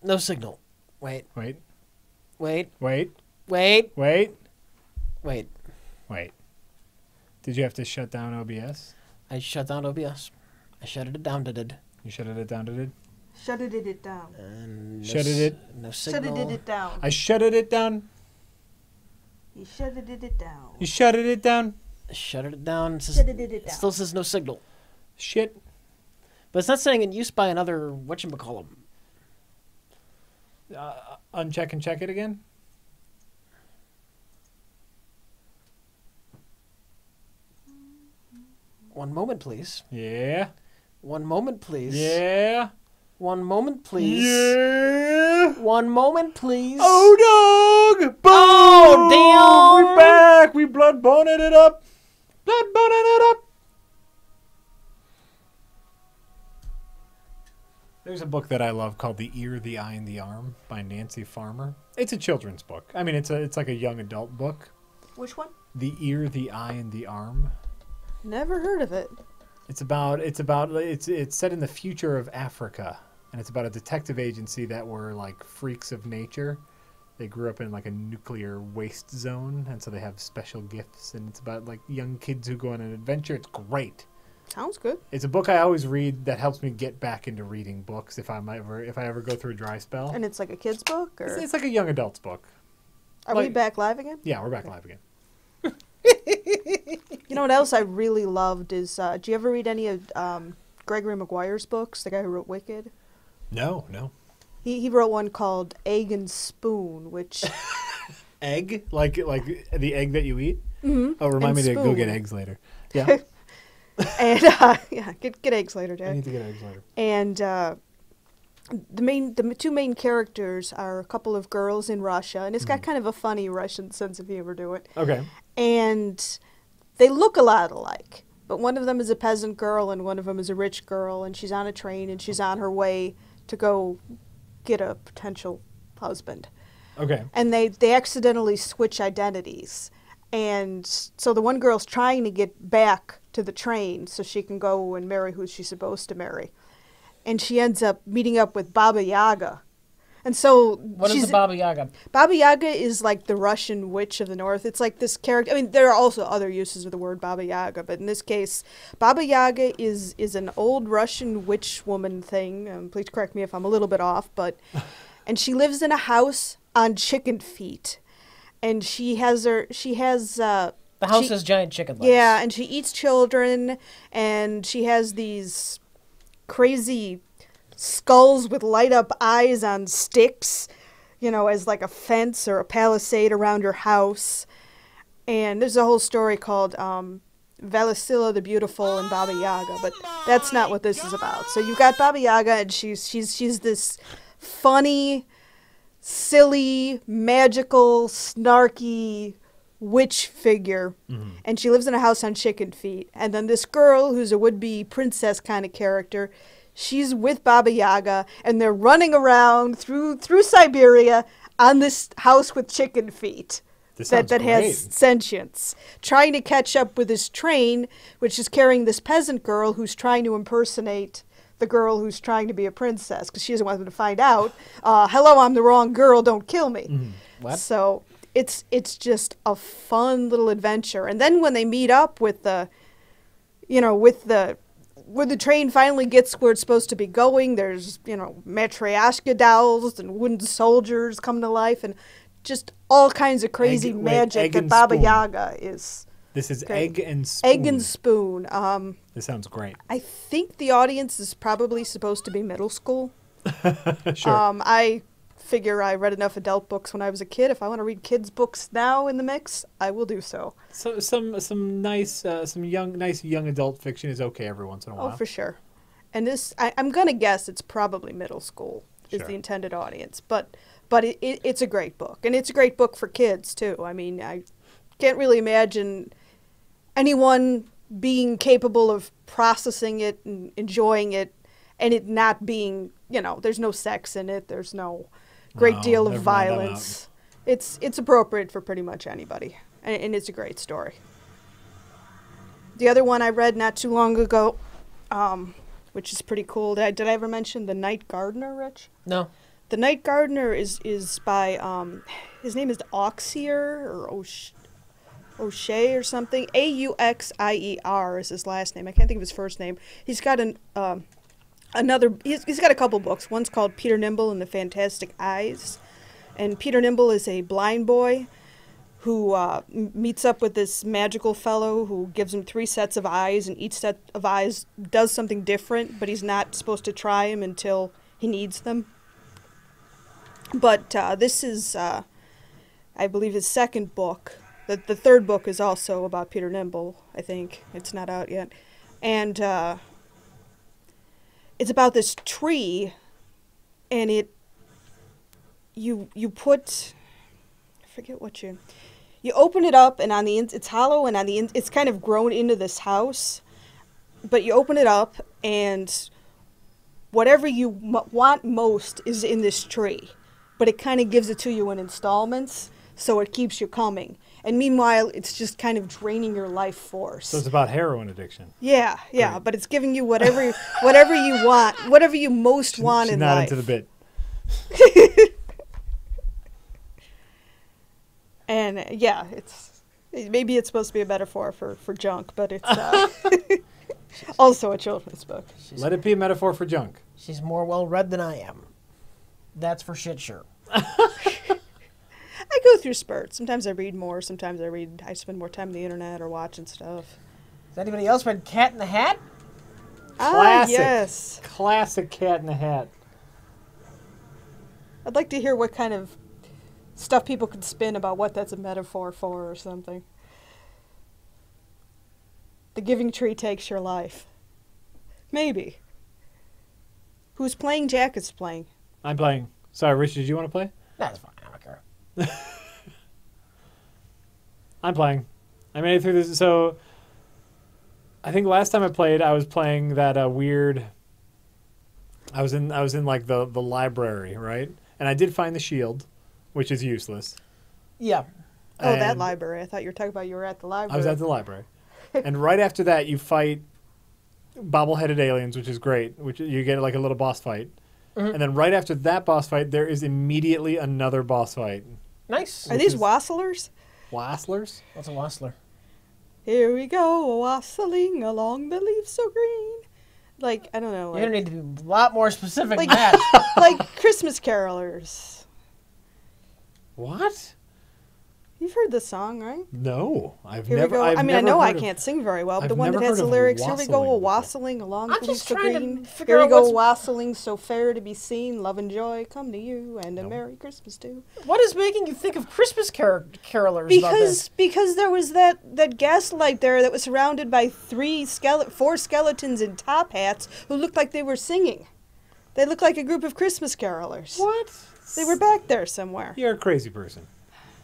No signal. Wait. Wait. Wait. Wait. Wait. Wait. Wait. Wait. Did you have to shut down OBS? I shut down OBS. I shutted it down. Did. You shutted it down, did it? Shutted it down. Shutted it. No signal. Shutted it down. I shutted it down. You shutted it down. You shutted it down. Shutted it down. Shutted it It down. still says no signal. Shit. But it's not saying in use by another whatchamacallem. Uncheck and check it again. One moment, please. Yeah. One moment, please. Yeah. One moment, please. Yeah. One moment, please. Oh, dog! Boom! Oh, damn! We're back! We blood boning it up! Blood boning it up! There's a book that I love called The Ear, the Eye, and the Arm by Nancy Farmer. It's a children's book. I mean, it's like a young adult book. Which one? The Ear, the Eye, and the Arm. Never heard of it. It's set in the future of Africa, and it's about a detective agency that were like freaks of nature. They grew up in like a nuclear waste zone, and so they have special gifts, and it's about like young kids who go on an adventure. It's great. Sounds good. It's a book I always read that helps me get back into reading books if I ever go through a dry spell. And it's like a kid's book, or It's like a young adult's book. are we back live again? Yeah, we're back live again. You know what else I really loved is, do you ever read any of Gregory Maguire's books, the guy who wrote Wicked? No. He wrote one called Egg and Spoon, which... Egg? Like the egg that you eat? Mm-hmm. Oh, remind And me to go spoon. get eggs later. Yeah. And, yeah, get eggs later, I Jack. need to get eggs later. And the two main characters are a couple of girls in Russia, and it's got kind of a funny Russian sense of humor to it. Okay. And they look a lot alike, but one of them is a peasant girl and one of them is a rich girl, and she's on a train and she's on her way to go get a potential husband. Okay. And they accidentally switch identities. And so the one girl's trying to get back to the train so she can go and marry who she's supposed to marry. And she ends up meeting up with Baba Yaga. And so What is the Baba Yaga? Baba Yaga is like the Russian witch of the north. It's like this character. I mean, there are also other uses of the word Baba Yaga, but in this case, Baba Yaga is an old Russian witch woman thing. Please correct me if I'm a little bit off, but and she lives in a house on chicken feet, and the house has giant chicken legs. Yeah, and she eats children, and she has these crazy skulls with light up eyes on sticks, you know, as like a fence or a palisade around her house. And there's a whole story called Valasila the Beautiful and Baba Yaga, but that's not what this is about. So you've got Baba Yaga, and she's this funny, silly, magical, snarky witch figure, and she lives in a house on chicken feet. And then this girl, who's a would-be princess kind of character, she's with Baba Yaga, and they're running around through Siberia on this house with chicken feet that has sentience, trying to catch up with this train, which is carrying this peasant girl who's trying to impersonate the girl who's trying to be a princess, because she doesn't want them to find out, hello, I'm the wrong girl, don't kill me. What? So it's just a fun little adventure. And then when they meet up with when the train finally gets where it's supposed to be going, there's, matryoshka dolls and wooden soldiers come to life, and just all kinds of crazy magic that Baba Yaga is. This is great. Egg and Spoon. Egg and Spoon. This sounds great. I think the audience is probably supposed to be middle school. Sure. I figure I read enough adult books when I was a kid. If I want to read kids' books now in the mix, I will do so. So some nice young adult fiction is okay every once in a while. Oh, for sure. And this, I'm gonna guess it's probably middle school is Sure. the intended audience, but it's a great book, and it's a great book for kids too. I mean, I can't really imagine anyone being capable of processing it and enjoying it, and it not being, there's no sex in it, there's no great deal of never mind that violence. It's appropriate for pretty much anybody, and it's a great story. The other one I read not too long ago, which is pretty cool. Did I ever mention The Night Gardener, Rich? No. The Night Gardener is by his name is Auxier or O'Shea or something. Auxier is his last name. I can't think of his first name. He's got he's got a couple books. One's called Peter Nimble and the Fantastic Eyes. And Peter Nimble is a blind boy who meets up with this magical fellow who gives him 3 sets of eyes, and each set of eyes does something different, but he's not supposed to try them until he needs them. But this is, I believe, his second book. The third book is also about Peter Nimble, I think. It's not out yet. And it's about this tree, and you put, I forget what you open it up, and on the it's hollow, and on the it's kind of grown into this house. But you open it up, and whatever you want most is in this tree. But it kind of gives it to you in installments, so it keeps you coming. And meanwhile, it's just kind of draining your life force. So it's about heroin addiction. Yeah, Great. but it's giving you whatever you want, whatever you most want She's in not life. into the bit. And yeah, maybe it's supposed to be a metaphor for junk, but it's also a children's book. Let it be a metaphor for junk. She's more well-read than I am. That's for shit sure. I go through spurts. Sometimes I read more. Sometimes I spend more time on the internet or watching stuff. Has anybody else read Cat in the Hat? Classic. Yes. Classic Cat in the Hat. I'd like to hear what kind of stuff people could spin about what that's a metaphor for or something. The giving tree takes your life. Maybe. Who's playing? Jack is playing. I'm playing. Sorry, Rich, did you want to play? That's fine. I don't care. I'm playing. I made it through this. So I think last time I played, I was playing that weird. I was in like the library, right? And I did find the shield, which is useless. Yeah. Oh, that And library. I thought you were talking about you were at the library. I was at the library, and right after that, you fight bobble-headed aliens, which is great. Which you get like a little boss fight, and then right after that boss fight, there is immediately another boss fight. Nice. Are these wasslers? Wasslers? What's a wassler? Here we go, wassailing along the leaves so green. Like, I don't know. You're going to need to be a lot more specific like, than that. like Christmas carolers. What? You've heard the song, right? No, I've Here never. we go. I've I mean, I never know I heard of- can't sing very well, but I've the one that never has heard the of lyrics, here we go, wassailing before. wassailing along I'm the just leaves so trying to green. figure Here we out go, what's... wassailing so fair to be seen. Love and joy come to you, and a Merry Christmas too. What is making you think of Christmas carolers about this? Because there was that gaslight there that was surrounded by 4 skeletons in top hats who looked like they were singing. They looked like a group of Christmas carolers. What? They were back there somewhere. You're a crazy person.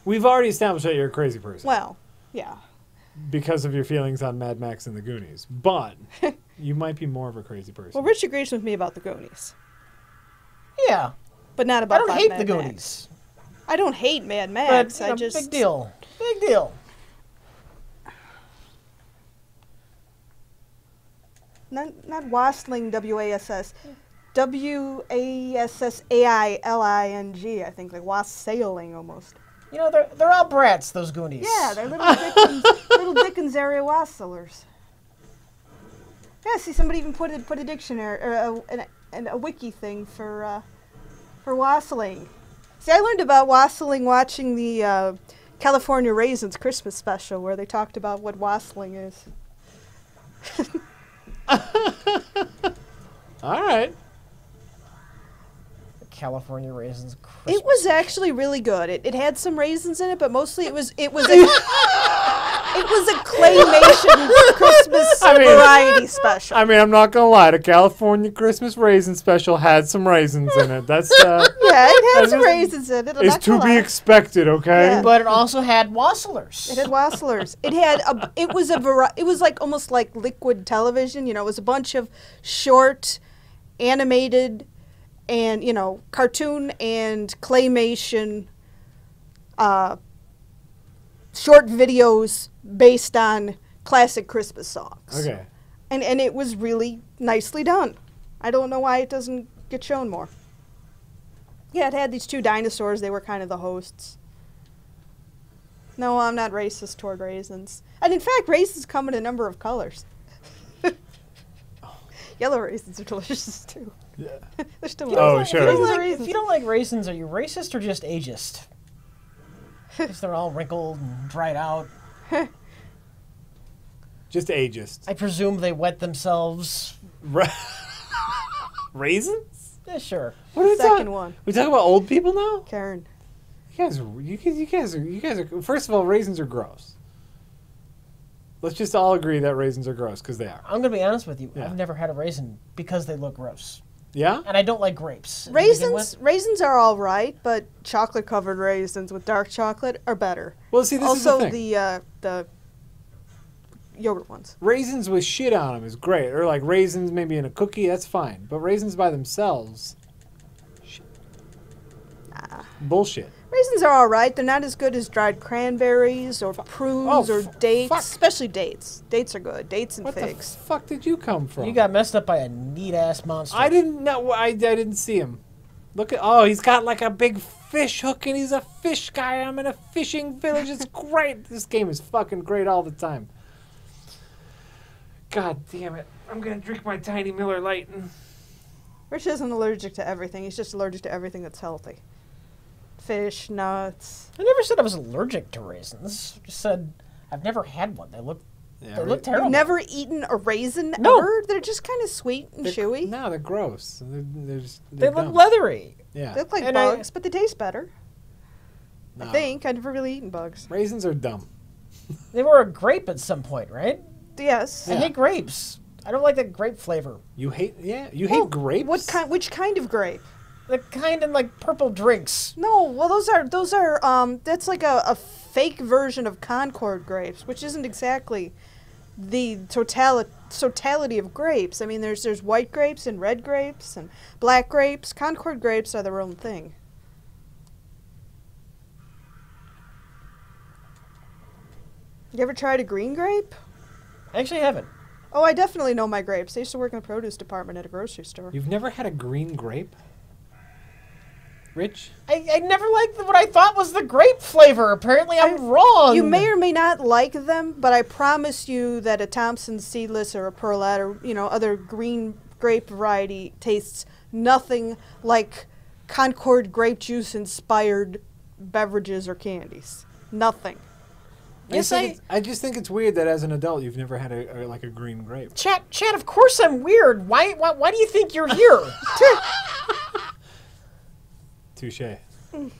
We've already established that you're a crazy person. Well, yeah. Because of your feelings on Mad Max and the Goonies. But you might be more of a crazy person. Well, Rich agrees with me about the Goonies, Yeah. but not I about don't hate Mad the Max. Goonies. I don't hate Mad But, Max. you know, I just big deal. Big deal. not wassailing, W-A-S-S. W-A-S-S-A-I-L-I-N-G, I think, like wassailing almost. You know, they're all brats, those Goonies. Yeah, they're little Dickens area wassailers. Yeah, see, somebody even put a dictionary or a wiki thing for wassailing. See, I learned about wassailing watching the California Raisins Christmas special, where they talked about what wassailing is. All right. California Raisins Christmas. It was actually really good. It had some raisins in it, but mostly it was a claymation Christmas variety special. I mean, I'm not going to lie. The California Christmas Raisin Special had some raisins in it. That's Yeah, it had some is- raisins in it. I'm is not to gonna be lie. expected, okay? Yeah. But it also had wassailers. It had wassailers. It was like almost like liquid television. You know, it was a bunch of short, animated, and cartoon and claymation, short videos based on classic Christmas songs. Okay. And it was really nicely done. I don't know why it doesn't get shown more. Yeah, it had these two dinosaurs. They were kind of the hosts. No, I'm not racist toward raisins. And in fact, raisins come in a number of colors. Yellow raisins are delicious too. Yeah. They're still Oh, sure. If you don't like raisins, are you racist or just ageist? Because they're all wrinkled and dried out. Just ageist. I presume they wet themselves. Raisins? Yeah, sure. What are we Second talking? one. We talking about old people now? Karen. You guys are. First of all, raisins are gross. Let's just all agree that raisins are gross because they are. I'm going to be honest with you. Yeah. I've never had a raisin because they look gross. Yeah. And I don't like grapes. to begin with. Raisins are all right, but chocolate covered raisins with dark chocolate are better. Well, see, this Also, is the thing. the yogurt ones. Raisins with shit on them is great, or like raisins maybe in a cookie. That's fine. But raisins by themselves, shit. Bullshit. Raisins are all right. They're not as good as dried cranberries or prunes or dates, fuck. especially dates. Dates are good. Dates and What figs. the fuck did you come from? You got messed up by a neat-ass monster. I didn't know. I didn't see him. Look at. Oh, he's got like a big fish hook, and he's a fish guy. I'm in a fishing village. It's great. This game is fucking great all the time. God damn it! I'm gonna drink my tiny Miller Lite. Rich isn't allergic to everything. He's just allergic to everything that's healthy. Fish, nuts. I never said I was allergic to raisins. I just said I've never had one. They look terrible. You've never eaten a raisin No. ever? They're just kind of sweet and chewy. No, they're gross. They look dumb. leathery. Yeah. They look like And bugs, but they taste better. No. I think. I've never really eaten bugs. Raisins are dumb. They were a grape at some point, right? Yes. I hate grapes. I don't like the grape flavor. You hate hate Well, grapes. Which kind of grape? The kind in like purple drinks. No, well those are that's like a fake version of Concord grapes, which isn't exactly the totality of grapes. I mean there's white grapes and red grapes and black grapes. Concord grapes are their own thing. You ever tried a green grape? I actually haven't. Oh, I definitely know my grapes. I used to work in the produce department at a grocery store. You've never had a green grape, Rich? I never liked what I thought was the grape flavor. Apparently I'm wrong. You may or may not like them, but I promise you that a Thompson seedless or a Perlette or other green grape variety tastes nothing like Concord grape juice inspired beverages or candies. Nothing. Yes, I just think it's weird that as an adult you've never had a green grape. Chat, of course I'm weird. Why do you think you're here? Touche. Do you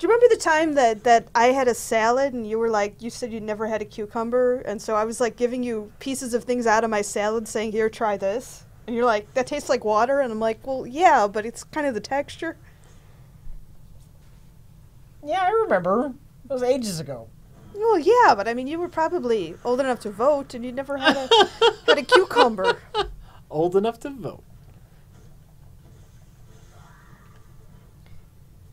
remember the time that I had a salad and you were like, you said you'd never had a cucumber, and so I was like giving you pieces of things out of my salad saying, here, try this. And you're like, that tastes like water? And I'm like, well, yeah, but it's kind of the texture. Yeah, I remember. That was ages ago. Well, yeah, but I mean, you were probably old enough to vote and you never had a cucumber. Old enough to vote.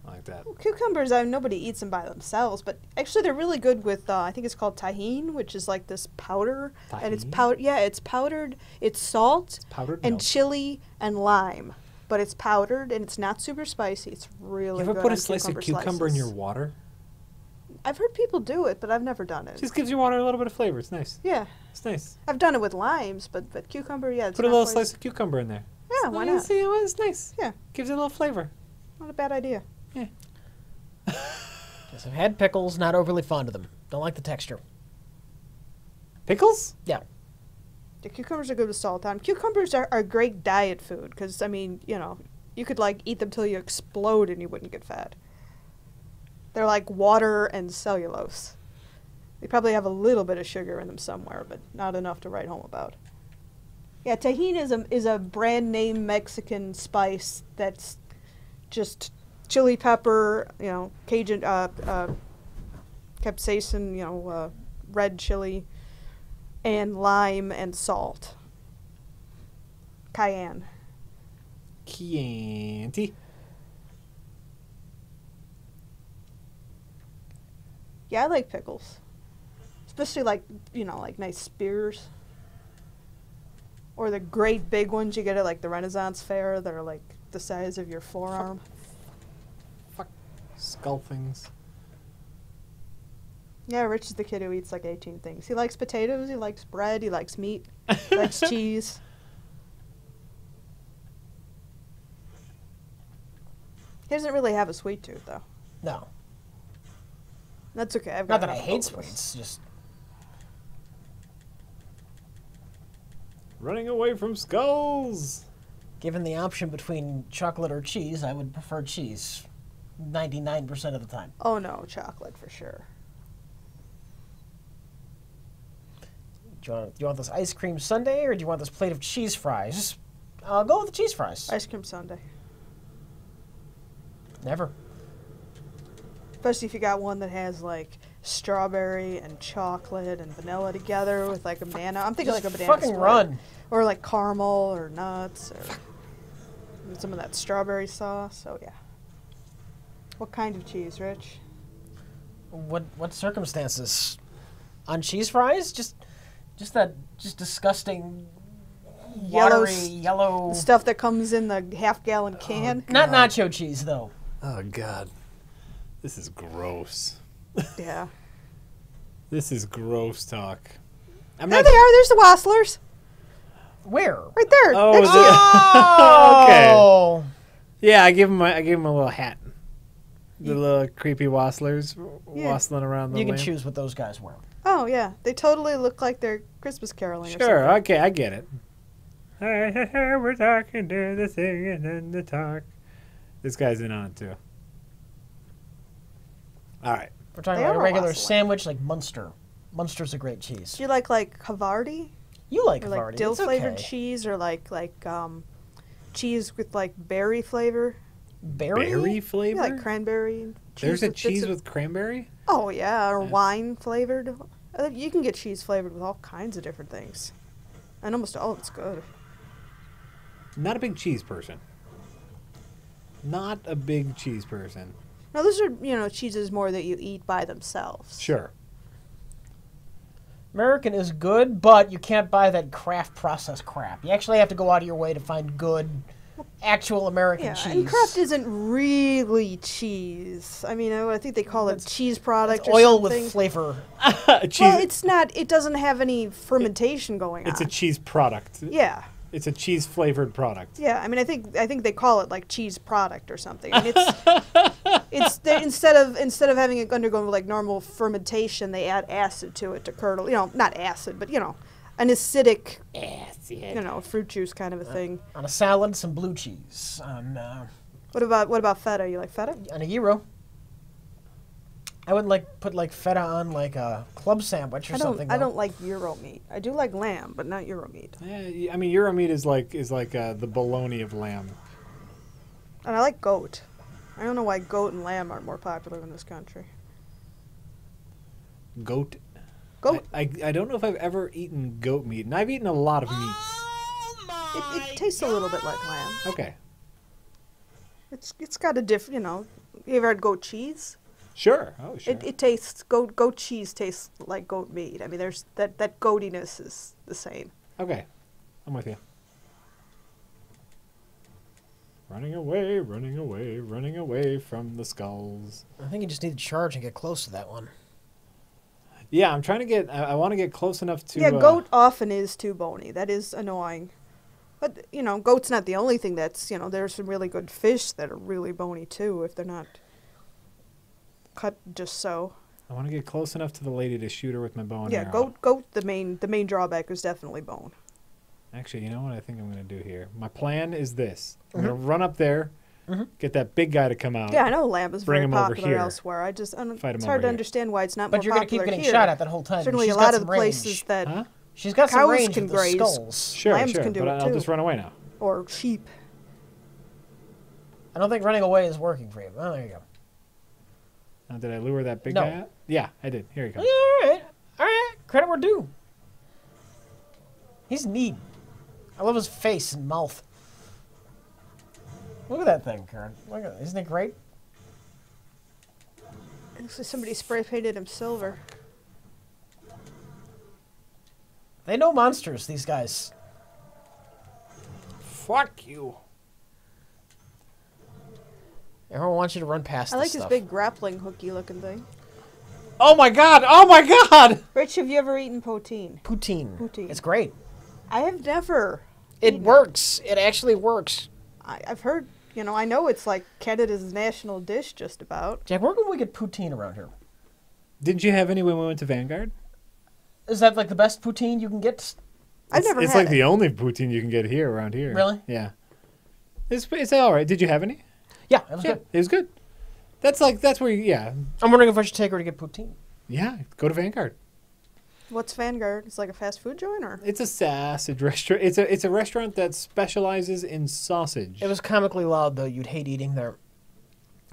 Like that. Well, cucumbers, nobody eats them by themselves, but actually they're really good with, I think it's called tahine, which is like this powder. And it's Tahine? powdered. Yeah, it's powdered. It's salt Powdered and milk. chili and lime. But it's powdered and it's not super spicy. It's really You ever good put a on slice of cucumber in slices. your water? I've heard people do it, but I've never done it. Just gives your water a little bit of flavor. It's nice. Yeah. It's nice. I've done it with limes, but cucumber, yeah. It's Put a not little quite- slice of cucumber in there. Yeah, why not? See, it's nice. Yeah. Gives it a little flavor. Not a bad idea. Yeah. Yes, I've had pickles, not overly fond of them. Don't like the texture. Pickles? Yeah. The cucumbers are good with salt on. Cucumbers are great diet food because, I mean, you could like eat them till you explode and you wouldn't get fat. They're like water and cellulose. They probably have a little bit of sugar in them somewhere, but not enough to write home about. Yeah, tahine is a brand name Mexican spice that's just chili pepper, Cajun, capsaicin, red chili, and lime and salt. Cayenne. Chianti. Yeah, I like pickles. Especially like nice spears. Or the great big ones you get at like the Renaissance Fair that are like the size of your forearm. Fuck. Skull things. Yeah, Rich is the kid who eats like 18 things. He likes potatoes, he likes bread, he likes meat, he likes cheese. He doesn't really have a sweet tooth, though. No. That's okay. I've Not got that I enough hate of those. sweets, just Running away from skulls. given the option between chocolate or cheese, I would prefer cheese 99% of the time. Oh no, chocolate for sure. Do you want this ice cream sundae or do you want this plate of cheese fries? I'll go with the cheese fries. Ice cream sundae. Never. Especially if you got one that has like strawberry and chocolate and vanilla together with like a banana. I'm thinking like a banana Fucking split. run. Or like caramel or nuts or some of that strawberry sauce. Oh yeah. What kind of cheese, Rich? What circumstances? On cheese fries? Just disgusting watery yellow stuff that comes in the half-gallon can. Not nacho cheese though. Oh God, this is gross. Yeah. This is gross talk. I'm There not. they are. There's the Wasslers. Where? Right there. Oh, next to you. Oh. Okay. Yeah, I give him a little hat. The little creepy wasslers Yeah. wassling around the You can lamp. choose what those guys wear. Oh, yeah. They totally look like they're Christmas caroling or Sure, something. okay, I get it. We're talking to the singing and the talk. This guy's in on it too. All right. We're talking They about a are regular wassailing. sandwich like Munster. Munster's a great cheese. Do you like Havarti? You like Or like Havarti. dill It's flavored okay. cheese or like cheese with like berry flavor? Berry? Berry Yeah, flavor? like cranberry. There's a bits cheese of- with cranberry? Oh, yeah, or wine flavored. You can get cheese flavored with all kinds of different things. And almost all of it's good. Not a big cheese person. Not a big cheese person. Now, those are, cheeses more that you eat by themselves. Sure. American is good, but you can't buy that craft process crap. You actually have to go out of your way to find good, actual American Yeah, cheese. and Kraft isn't really cheese. I mean, I think they call it cheese product It's or oil something. with flavor. Cheese. Well, it's not. It doesn't have any fermentation going on. It's a cheese product. Yeah, It's a cheese flavored product. yeah. I mean, I think they call it like cheese product or something. I mean, instead of having it undergo like normal fermentation, they add acid to it to curdle. Not acid, but an acidic, fruit juice kind of a thing. On a salad, some blue cheese. What about feta? You like feta? On a gyro. I wouldn't put feta on like a club sandwich or something. I though. don't like Euro meat. I do like lamb, but not Euro meat. Yeah, I mean, Euro meat is like the bologna of lamb. And I like goat. I don't know why goat and lamb aren't more popular in this country. Goat. Goat. I don't know if I've ever eaten goat meat, and I've eaten a lot of meats. It tastes a little bit like lamb. Okay. It's got a different, You ever had goat cheese? Sure. Oh, sure. It tastes goat cheese tastes like goat meat. I mean, there's that goatiness is the same. Okay. I'm with you. Running away, running away, running away from the skulls. I think you just need to charge and get close to that one. Yeah, I'm trying to get. I want to get close enough to. Yeah, goat often is too bony. That is annoying. But goat's not the only thing that's there's some really good fish that are really bony too if they're not cut just so. I want to get close enough to the lady to shoot her with my bow and Yeah, arrow. goat. The main drawback is definitely bone. Actually, you know what I think I'm going to do here? My plan is this. I'm going to run up there, get that big guy to come out. Yeah, I know lamb is Bring very him over popular here. elsewhere. Fight him It's over hard to here. understand why it's not But more you're going to keep popular getting here. shot at that whole time. Certainly, She's a got lot of some the range. places that Huh? She's got some cows range can with the graze. skulls. Sure, Lambs sure. can do But it, I'll too. just run away now. or sheep. I don't think running away is working for you. Oh, there you go. Now, did I lure that big No. guy out? Yeah, I did. Here he comes. All right. All right. Credit where due. He's neat. I love his face and mouth. Look at that thing, Karen. Look at it. Isn't it great? Looks like somebody spray painted him silver. They know monsters, these guys. Fuck you. Everyone wants you to run past I this like this stuff. big grappling hooky looking thing. Oh my god! Oh my god! Rich, have you ever eaten poutine? Poutine. Poutine. It's great. I have never. It eaten works. It actually works. I've heard, I know it's like Canada's national dish just about. Jack, where can we get poutine around here? Didn't you have any when we went to Vanguard? Is that like the best poutine you can get? I've never It's had like it. the only poutine you can get here around here. Really? Yeah. It's all right. Did you have any? Yeah, it was Yeah, good. it was good. That's where yeah. I'm wondering if I should take her to get poutine. Yeah, go to Vanguard. What's Vanguard? It's like a fast food joint, or? It's a sausage restaurant. It's a restaurant that specializes in sausage. It was comically loud, though. You'd hate eating there.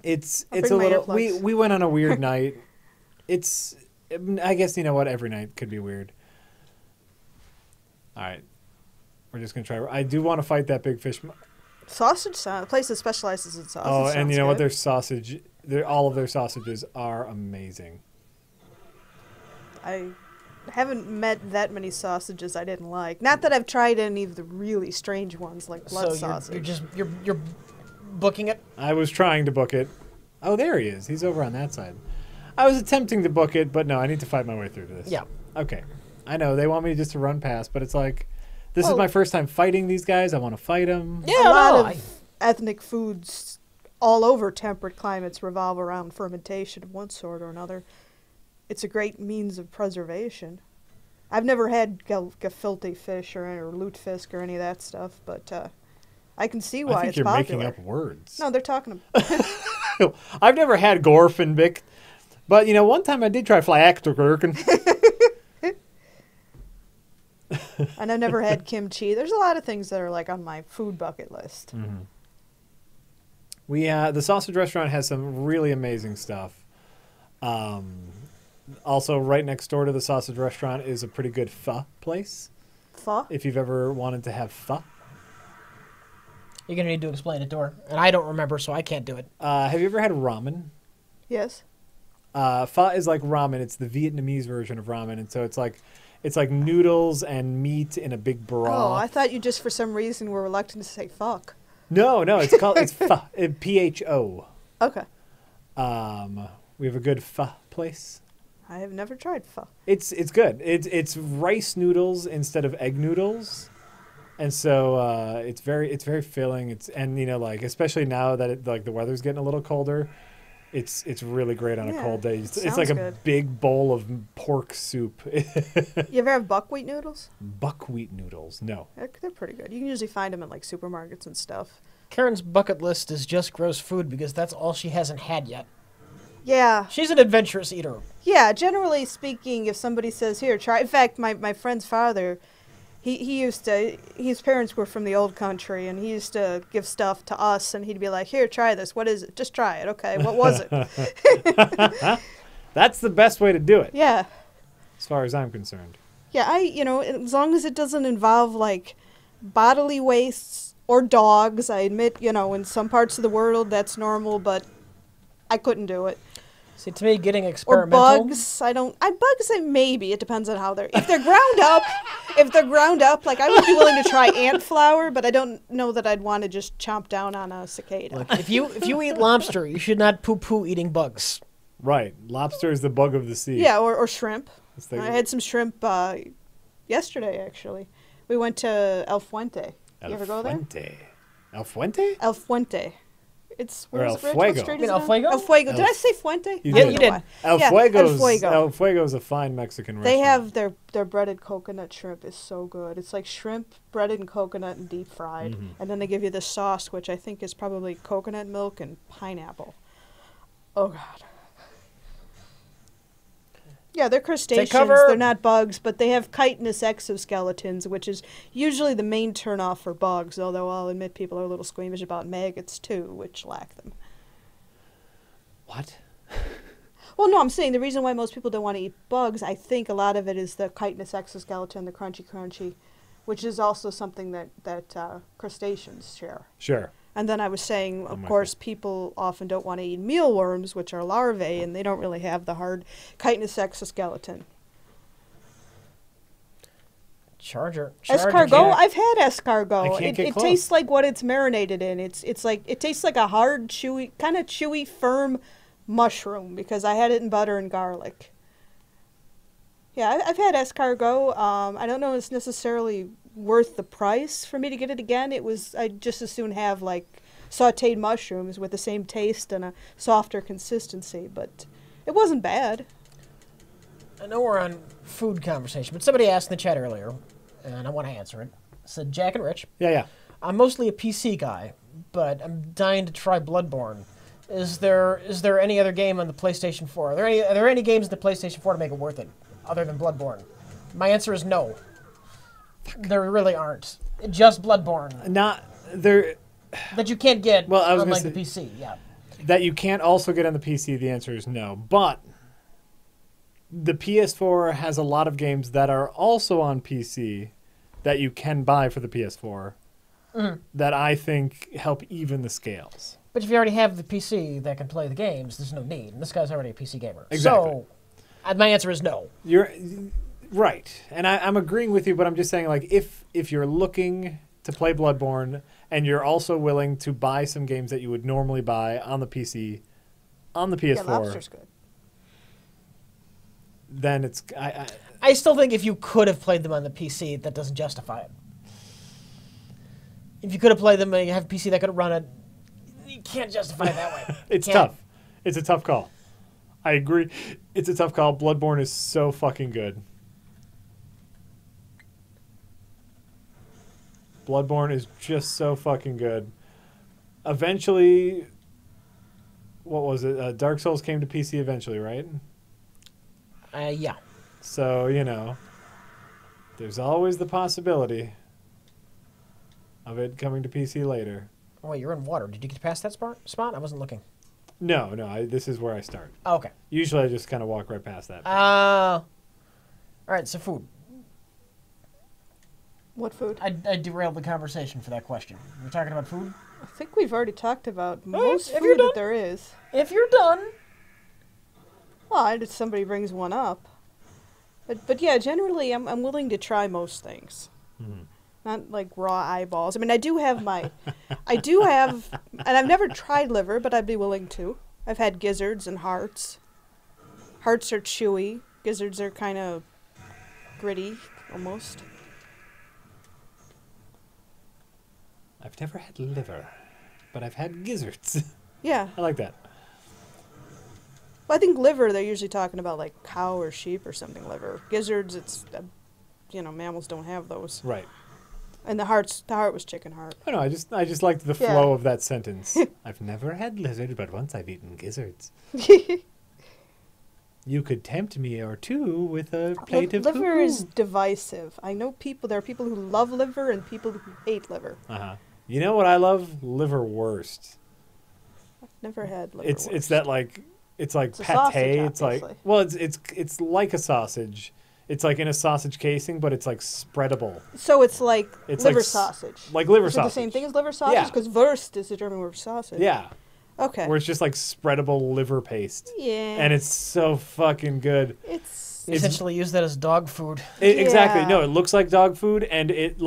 It's I'll a bring my little. earplugs. We went on a weird night. I guess you know what, every night could be weird. All right, we're just gonna try. I do want to fight that big fish. Sausage sound. A place that specializes in sausage. Oh, and sounds you know what? good. Their sausage. All of their sausages are amazing. I haven't met that many sausages I didn't like. Not that I've tried any of the really strange ones like blood So sausage. you're booking it. I was trying to book it. Oh, there he is. He's over on that side. I was attempting to book it, but no, I need to fight my way through this. Yeah. Okay. I know they want me just to run past, but it's like, this is Well- my first time fighting these guys. I want to fight them. Yeah, a lot no, of ethnic foods all over temperate climates revolve around fermentation of one sort or another. It's a great means of preservation. I've never had gefilte fish or lutefisk or any of that stuff, but I can see why I think it's you're popular. making up words. No, they're talking. I've never had Gorfenbick, but you know, one time I did try Flyactogurken. And I've never had kimchi. There's a lot of things that are like on my food bucket list. The sausage restaurant has some really amazing stuff. Also, right next door to the sausage restaurant is a pretty good pho place. Pho? If you've ever wanted to have pho. You're gonna need to explain it to her, and I don't remember, so I can't do it. Have you ever had ramen? Yes. Pho is like ramen. It's the Vietnamese version of ramen, and so it's like noodles and meat in a big broth. Oh, I thought you just for some reason were reluctant to say fuck. No, it's called it's pho. Pho. Okay. We have a good pho place. I have never tried pho. It's good. It's rice noodles instead of egg noodles, and so it's very filling. And you know, like, especially now that the weather's getting a little colder, it's really great on a Yeah, cold day. It's sounds like a good. big bowl of pork soup. You ever have buckwheat noodles? Buckwheat noodles. No. They're pretty good. You can usually find them in like supermarkets and stuff. Karen's bucket list is just gross food because that's all she hasn't had yet. Yeah. She's an adventurous eater. Yeah, generally speaking, if somebody says, here, try. In fact, my friend's father, he used to, his parents were from the old country, and he used to give stuff to us, and he'd be like, here, try this. What is it? Just try it. Okay, what was it? That's the best way to do it, Yeah. as far as I'm concerned. Yeah, as long as it doesn't involve, like, bodily wastes or dogs, I admit, in some parts of the world that's normal, but I couldn't do it. See, to me, getting Or experimental. bugs, maybe, it depends on how if they're ground up, like, I would be willing to try ant flour, but I don't know that I'd want to just chomp down on a cicada. Look, if you eat lobster, you should not poo-poo eating bugs. Right. Lobster is the bug of the sea. Yeah, or shrimp. It's the- I had some shrimp yesterday, actually. We went to El Fuente. You ever go there? Fuente. El Fuente? El Fuente. It's Or where's El it, Rich? Fuego. What street You is mean it El on? Fuego? El Fuego. Did El- I say Fuente? You Yeah, did. you did. El Yeah, Fuego's El Fuego. El Fuego's a fine Mexican restaurant. They have their breaded coconut shrimp is so good. It's like shrimp breaded in coconut and deep fried, and then they give you this sauce, which I think is probably coconut milk and pineapple. Oh God. Yeah, they're crustaceans. cover. They're not bugs, but they have chitinous exoskeletons, which is usually the main turnoff for bugs. Although I'll admit people are a little squeamish about maggots too, which lack them. What? Well, no, I'm saying the reason why most people don't want to eat bugs, I think a lot of it is the chitinous exoskeleton, the crunchy, which is also something that crustaceans share. Sure. And then I was saying, of with course, people often don't want to eat mealworms, which are larvae, and they don't really have the hard chitinous exoskeleton. Charger. Escargot. I've had escargot. I can't get It close. tastes like what it's marinated in. It's like it tastes like a hard, chewy, kind of chewy, firm mushroom because I had it in butter and garlic. Yeah, I've had escargot. I don't know if it's necessarily worth the price for me to get it again. I'd just as soon have like sautéed mushrooms with the same taste and a softer consistency, but it wasn't bad. I know we're on food conversation, but somebody asked in the chat earlier, and I want to answer it. Said Jack and Rich. Yeah. I'm mostly a PC guy, but I'm dying to try Bloodborne. Is there any other game on the PlayStation 4? Are there any games on the PlayStation 4 to make it worth it, other than Bloodborne? My answer is no. There really aren't. Just Bloodborne. Not there. That you can't get Well, I was on gonna like the say- PC, yeah. That you can't also get on the PC, the answer is no. But the PS4 has a lot of games that are also on PC that you can buy for the PS4 that I think help even the scales. But if you already have the PC that can play the games, there's no need. And this guy's already a PC gamer. Exactly. So, my answer is no. You're right. And I'm agreeing with you, but I'm just saying, like, if you're looking to play Bloodborne and you're also willing to buy some games that you would normally buy on the PC, on the PS4, Yeah, lobster's good. then it's... I still think if you could have played them on the PC, that doesn't justify it. If you could have played them and you have a PC that could run it, you can't justify it that way. It's Can't. tough. It's a tough call. I agree. It's a tough call. Bloodborne is so fucking good. Bloodborne is just so fucking good. Eventually, what was it? Dark Souls came to PC eventually, right? Yeah. So, there's always the possibility of it coming to PC later. Oh, wait, you're in water. Did you get past that spot? I wasn't looking. No, this is where I start. Oh, okay. Usually I just kind of walk right past that. All right, so food. What food? I derailed the conversation for that question. We're talking about food? I think we've already talked about Well, most if you're food that done- there is. If you're done. Well, if somebody brings one up. But yeah, generally I'm willing to try most things. Not like raw eyeballs. I mean, I do have, and I've never tried liver, but I'd be willing to. I've had gizzards and hearts. Hearts are chewy. Gizzards are kind of gritty, almost. I've never had liver, but I've had gizzards. Yeah. I like that. Well, I think liver, they're usually talking about like cow or sheep or something liver. Gizzards, it's, mammals don't have those. Right. And the heart was chicken heart. I don't know. I just liked the Yeah. flow of that sentence. I've never had lizard, but once I've eaten gizzards. You could tempt me or two with a plate of Liver poo-poo. is divisive. I know there are people who love liver and people who hate liver. Uh-huh. You know what I love? Liverwurst. Never had liver. It's that like it's like It's a pate. sausage, It's like obviously. it's like a sausage. It's like in a sausage casing, but it's like spreadable. So it's like It's liver like sausage. like liver Is it sausage. the same thing as liver sausage? Yeah. Because Wurst is the German word for sausage. Yeah. Okay. Where it's just like spreadable liver paste. Yeah. And it's so fucking good. It's We essentially use that as dog food. Exactly. Yeah. No, it looks like dog food, and it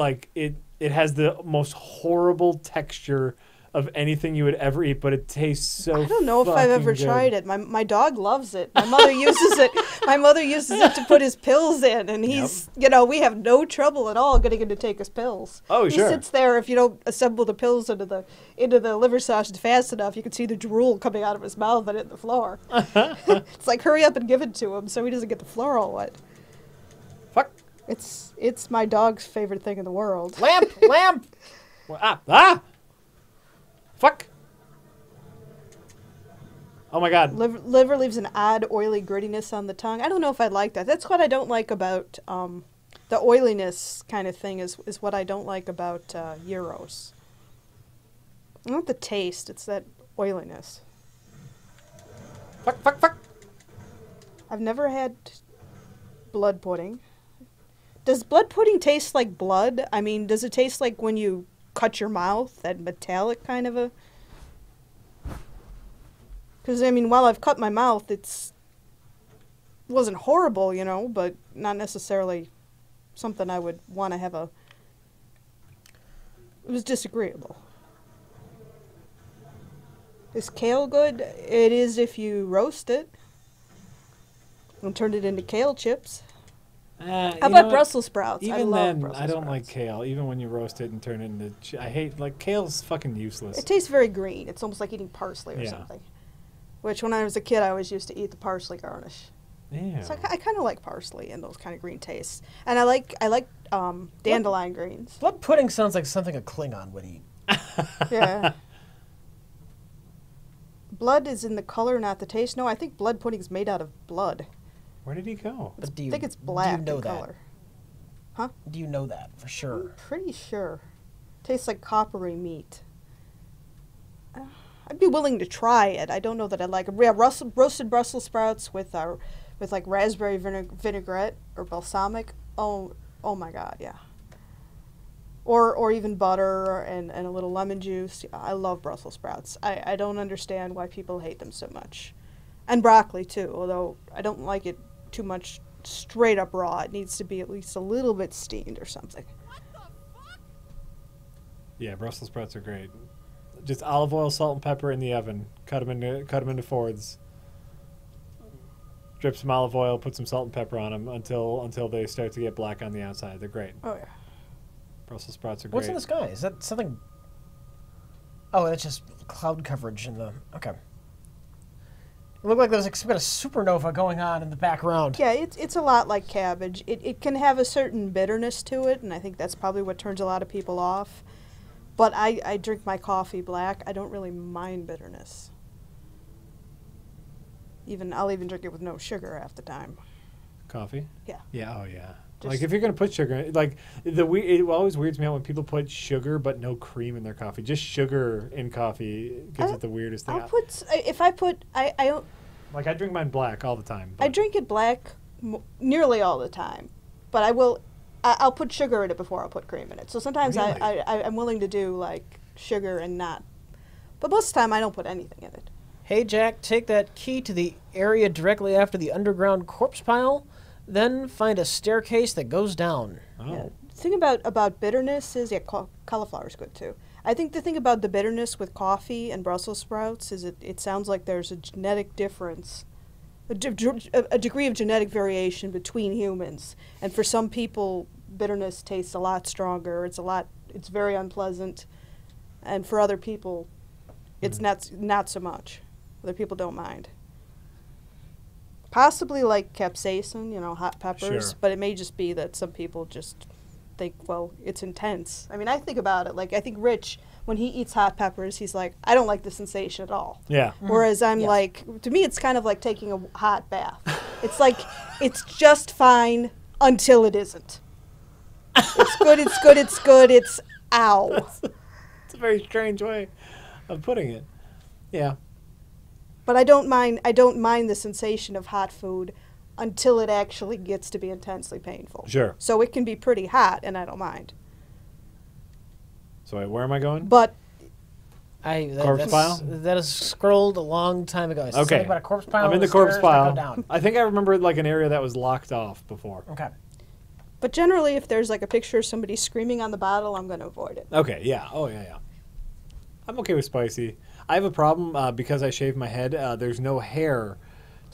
has the most horrible texture of anything you would ever eat, but it tastes so. I don't know if I've ever fucking tried good. it. My dog loves it. My mother uses it. My mother uses it to put his pills in, and he's we have no trouble at all getting him to take his pills. Oh, he sure. sits there. If you don't assemble the pills into the liver sausage fast enough, you can see the drool coming out of his mouth and hitting the floor. It's like hurry up and give it to him so he doesn't get the floor all wet. Fuck. It's my dog's favorite thing in the world. Lamp! Ah! Fuck. Oh my god. Liver leaves an odd oily grittiness on the tongue. I don't know if I like that. That's what I don't like about the oiliness kind of thing is what I don't like about gyros. Not the taste, it's that oiliness. Fuck. I've never had blood pudding. Does blood pudding taste like blood? I mean, does it taste like when you cut your mouth, that metallic kind of a... Because, I mean, while I've cut my mouth, wasn't horrible, but not necessarily something I would want to have a. It was disagreeable. Is kale good? It is if you roast it and turn it into kale chips. How about Brussels sprouts? Even I love then, Brussels I don't sprouts. like kale. Even when you roast it and turn it into, I hate kale's fucking useless. It tastes very green. It's almost like eating parsley or Yeah. something. Which, when I was a kid, I always used to eat the parsley garnish. Yeah. So I kind of like parsley and those kind of green tastes, and I like dandelion greens. Blood pudding sounds like something a Klingon would eat. Yeah. Blood is in the color, not the taste. No, I think blood pudding is made out of blood. Where did he go? But I think it's black do you know in that? color. Huh? Do you know that for sure? I'm pretty sure. Tastes like coppery meat. I'd be willing to try it. I don't know that I like it. Yeah, roasted Brussels sprouts with like raspberry vinaigrette or balsamic. Oh my God, yeah. Or even butter and a little lemon juice. I love Brussels sprouts. I don't understand why people hate them so much. And broccoli too, although I don't like it too much straight up raw. It needs to be at least a little bit steamed or something. Yeah, Brussels sprouts are great. Just olive oil, salt, and pepper in the oven. Cut them into fourths. Drip some olive oil, put some salt and pepper on them until they start to get black on the outside. They're great. Oh yeah. Brussels sprouts are great. What's in the sky? Is that something? Oh, that's just cloud coverage in the. Okay. It looked like there was some kind of supernova going on in the background. Yeah, it's a lot like cabbage. It can have a certain bitterness to it, and I think that's probably what turns a lot of people off. But I drink my coffee black. I don't really mind bitterness. I'll even drink it with no sugar half the time. Coffee? Yeah. Yeah, oh yeah. Just- Like if you're gonna put sugar, it always weirds me out when people put sugar but no cream in their coffee. Just sugar in coffee gives it the weirdest thing. Like I drink mine black all the time. I drink it black nearly all the time, but I'll put sugar in it before I'll put cream in it. So sometimes Really? I'm willing to do like sugar and not, but most of the time I don't put anything in it. Hey, Jack, take that key to the area directly after the underground corpse pile, then find a staircase that goes down. Oh. Yeah. The thing about bitterness is, cauliflower is good too. I think the thing about the bitterness with coffee and Brussels sprouts is it sounds like there's a genetic difference, a degree of genetic variation between humans. And for some people, bitterness tastes a lot stronger. It's very unpleasant. And for other people, it's not so much. Other people don't mind. Possibly like capsaicin, hot peppers, Sure. but it may just be that some people just think, well, it's intense. I mean, I think about it, I think Rich, when he eats hot peppers, he's like, I don't like the sensation at all. Yeah. Whereas I'm Yes. like, to me, it's kind of like taking a hot bath. It's like, it's just fine until it isn't. It's good, it's good, it's good, it's ow. It's a very strange way of putting it. Yeah. But I don't mind the sensation of hot food until it actually gets to be intensely painful. Sure. So it can be pretty hot, and I don't mind. So wait, where am I going? But Corpse pile? That is scrolled a long time ago. It's Okay. something about a corpse pile. I'm in and the corpse stairs that pile. go down. I think I remember like an area that was locked off before. Okay. But generally, if there's like a picture of somebody screaming on the bottle, I'm going to avoid it. Okay, yeah. Oh, yeah. I'm okay with spicy. I have a problem because I shave my head. There's no hair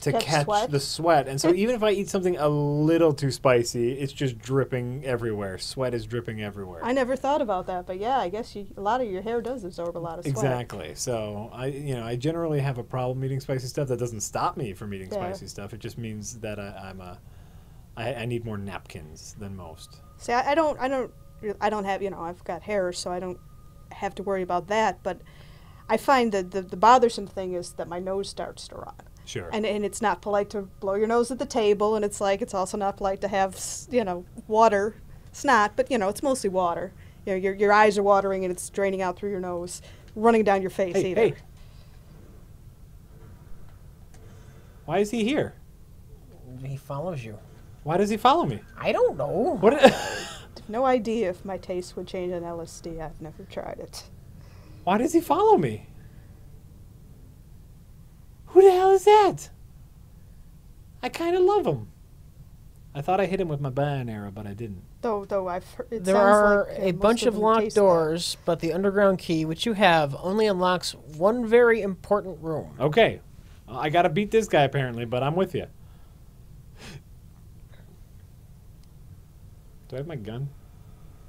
to Catch catch sweat? the sweat. And so even if I eat something a little too spicy, it's just dripping everywhere. Sweat is dripping everywhere. I never thought about that, but yeah, I guess a lot of your hair does absorb a lot of sweat. Exactly. So I generally have a problem eating spicy stuff. That doesn't stop me from eating Yeah. spicy stuff. It just means that I need more napkins than most. See, I don't have, I've got hair, so I don't have to worry about that. But I find that the bothersome thing is that my nose starts to run. Sure. And it's not polite to blow your nose at the table, and it's also not polite to have, water, snot, but, it's mostly water. Your eyes are watering and it's draining out through your nose, running down your face either. Hey. Why is he here? He follows you. Why does he follow me? I don't know. What? No idea if my taste would change on LSD. I've never tried it. Why does he follow me? Who the hell is that? I kind of love him. I thought I hit him with my bow and arrow, but I didn't. Though I've heard, it There sounds are like, a most bunch of them locked taste bad. doors, but the underground key, which you have, only unlocks one very important room. Okay. I got to beat this guy, apparently, but I'm with you. Do I have my gun?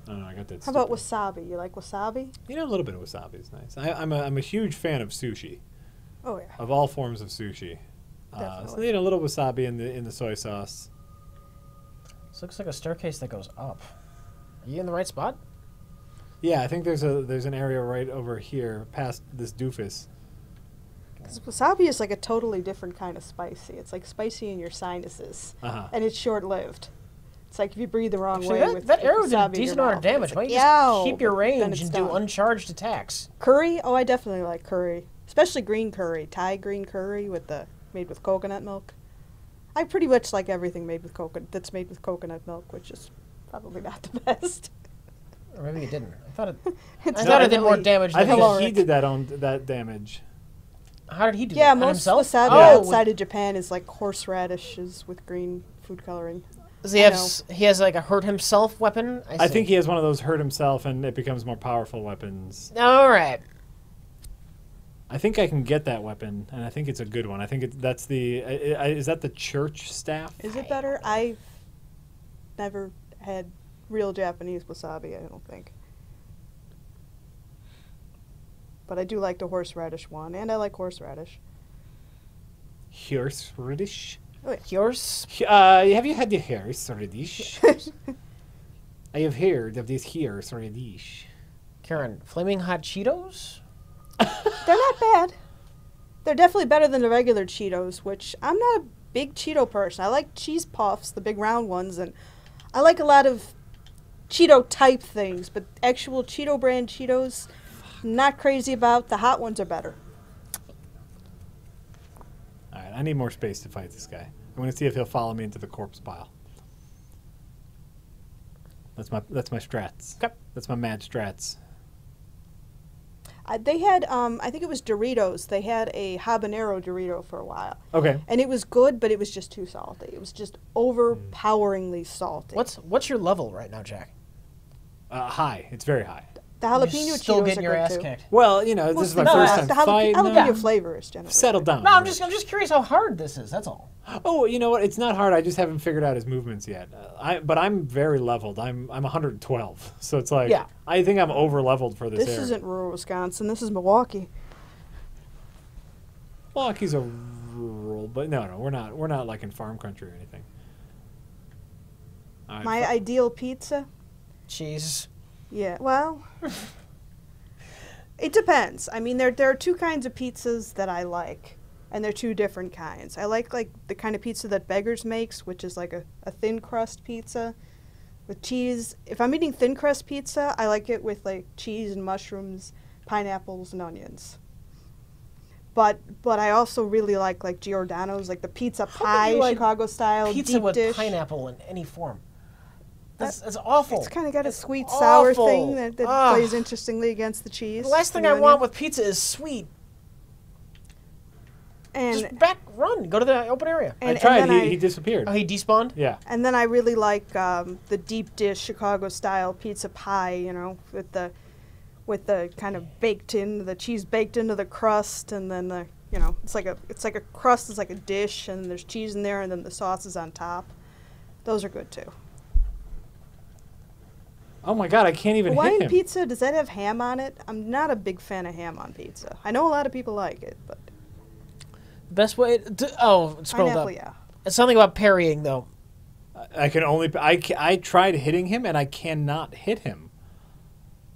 Oh, no, I got that How about stupid- wasabi? You like wasabi? You know, a little bit of wasabi is nice. I'm a huge fan of sushi, Oh yeah. of all forms of sushi. So, Definitely. you know, a little wasabi in the soy sauce. This looks like a staircase that goes up. Are you in the right spot? Yeah, I think there's an area right over here past this doofus. Because wasabi is like a totally different kind of spicy. It's like spicy in your sinuses, Uh-huh. and it's short-lived. It's like if you breathe the wrong Actually, way that, with that arrow wasabi did a in your decent amount of mouth, damage. it's Why like, don't you just yow, keep your but then range it's and do done. uncharged attacks? Curry? Oh, I definitely like curry, especially green curry, Thai green curry made with coconut milk. I pretty much like everything made with coconut milk, which is probably not the best. Or maybe it didn't. I thought it. It's I thought it did more definitely- damage I than think it caloric. he did that damage. How did he do Yeah, that? On most himself? wasabi Oh, outside of Japan is like horseradishes with green food coloring. does he I have? know. He has like a hurt himself weapon. I see. think he has one of those hurt himself and it becomes more powerful weapons. All right. I think I can get that weapon, and I think it's a good one. I think that's the... is that the church staff? Is it better? I've never had real Japanese wasabi, I don't think. But I do like the horseradish one, and I like horseradish. Horseradish? Yours? Have you had the horseradish? I have heard of this horseradish. Karen, flaming hot Cheetos? They're not bad. They're definitely better than the regular Cheetos, which I'm not a big Cheeto person. I like cheese puffs, the big round ones, and I like a lot of Cheeto type things, but actual Cheeto brand Cheetos, not crazy about. The hot ones are better. All right, I need more space to fight this guy. I'm going to see if he'll follow me into the corpse pile. That's my strats. Okay. That's my mad strats. They had, I think it was Doritos. They had a habanero Dorito for a while. Okay. And it was good, but it was just too salty. It was just overpoweringly salty. What's your level right now, Jack? High. It's very high. The You're jalapeno still Cheetos getting are your good ass too. kicked. Well, you know, this is my first time the fighting. jalapeno flavor is generally Settle good. down. No, I'm just curious how hard this is. That's all. Oh, you know what? It's not hard. I just haven't figured out his movements yet. But I'm very leveled. I'm 112. So it's like Yeah. I think I'm over leveled for this This area. isn't rural Wisconsin. This is Milwaukee. Milwaukee's a rural, but no, we're not like in farm country or anything. All right, My ideal pizza? Cheese. Yeah, well, it depends. I mean, there are two kinds of pizzas that I like, and they're two different kinds. I like the kind of pizza that Beggar's makes, which is like a thin crust pizza with cheese. If I'm eating thin crust pizza, I like it with like cheese and mushrooms, pineapples and onions. But I also really like Giordano's, like the pizza How pie, can you like Chicago style Pizza deep with dish. pineapple in any form. That's awful. It's kind of got a It's sweet sour awful. thing that Ugh. plays interestingly against the cheese. The last thing and I the want onion. with pizza is sweet. and Just run. Go to the open area. and, I tried. And then He disappeared. Oh, he despawned? Yeah. and then I really like the deep dish Chicago style pizza pie, you know, with the kind of the cheese baked into the crust, and then it's like a crust is like a dish, and there's cheese in there, and then the sauce is on top. Those are good too. Oh my God! I can't even hit Hawaiian him. pizza, does that have ham on it? I'm not a big fan of ham on pizza. I know a lot of people like it, but Best way to, it scrolled pineapple, up. yeah. It's something about parrying, though. I can only. I tried hitting him and I cannot hit him.